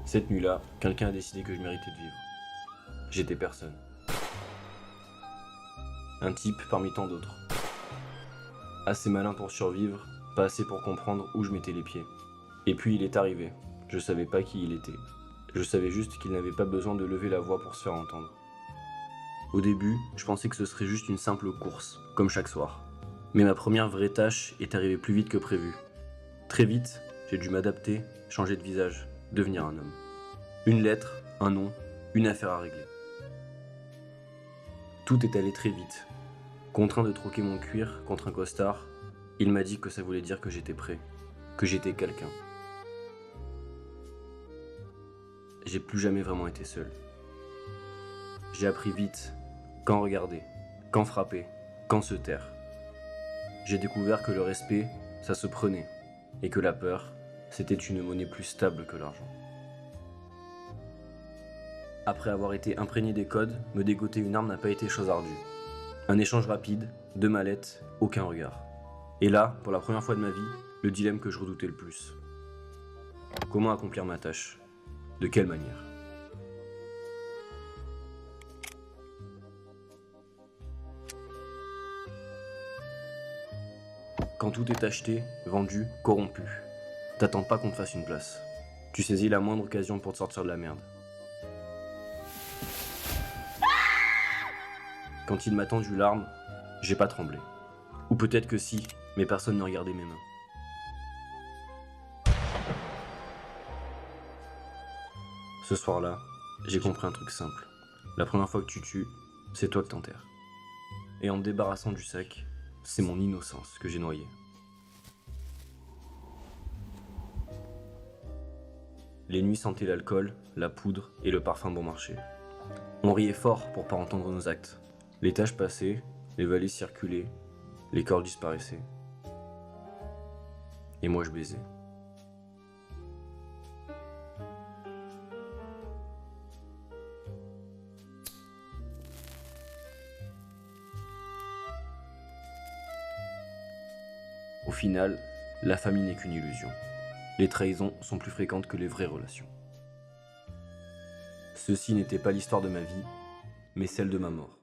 Cette nuit-là, quelqu'un a décidé que je méritais de vivre. J'étais personne. Un type parmi tant d'autres. Assez malin pour survivre, pas assez pour comprendre où je mettais les pieds. Et puis il est arrivé. Je savais pas qui il était. Je savais juste qu'il n'avait pas besoin de lever la voix pour se faire entendre. Au début, je pensais que ce serait juste une simple course, comme chaque soir. Mais ma première vraie tâche est arrivée plus vite que prévu. Très vite, j'ai dû m'adapter, changer de visage, devenir un homme. Une lettre, un nom, une affaire à régler. Tout est allé très vite. Contraint de troquer mon cuir contre un costard, il m'a dit que ça voulait dire que j'étais prêt, que j'étais quelqu'un. J'ai plus jamais vraiment été seul. J'ai appris vite quand regarder, quand frapper, quand se taire. J'ai découvert que le respect, ça se prenait, et que la peur, c'était une monnaie plus stable que l'argent. Après avoir été imprégné des codes, me dégoter une arme n'a pas été chose ardue. Un échange rapide, 2 mallettes, aucun regard. Et là, pour la première fois de ma vie, le dilemme que je redoutais le plus. Comment accomplir ma tâche? De quelle manière? Quand tout est acheté, vendu, corrompu, t'attends pas qu'on te fasse une place. Tu saisis la moindre occasion pour te sortir de la merde. Quand il m'a tendu l'arme, j'ai pas tremblé. Ou peut-être que si, mais personne ne regardait mes mains. Ce soir-là, j'ai compris un truc simple. La première fois que tu tues, c'est toi que t'enterres. Et en me débarrassant du sac, c'est mon innocence que j'ai noyée. Les nuits sentaient l'alcool, la poudre et le parfum bon marché. On riait fort pour pas entendre nos actes. Les tâches passaient, les valises circulaient, les corps disparaissaient. Et moi je baisais. Au final, la famille n'est qu'une illusion. Les trahisons sont plus fréquentes que les vraies relations. Ceci n'était pas l'histoire de ma vie, mais celle de ma mort.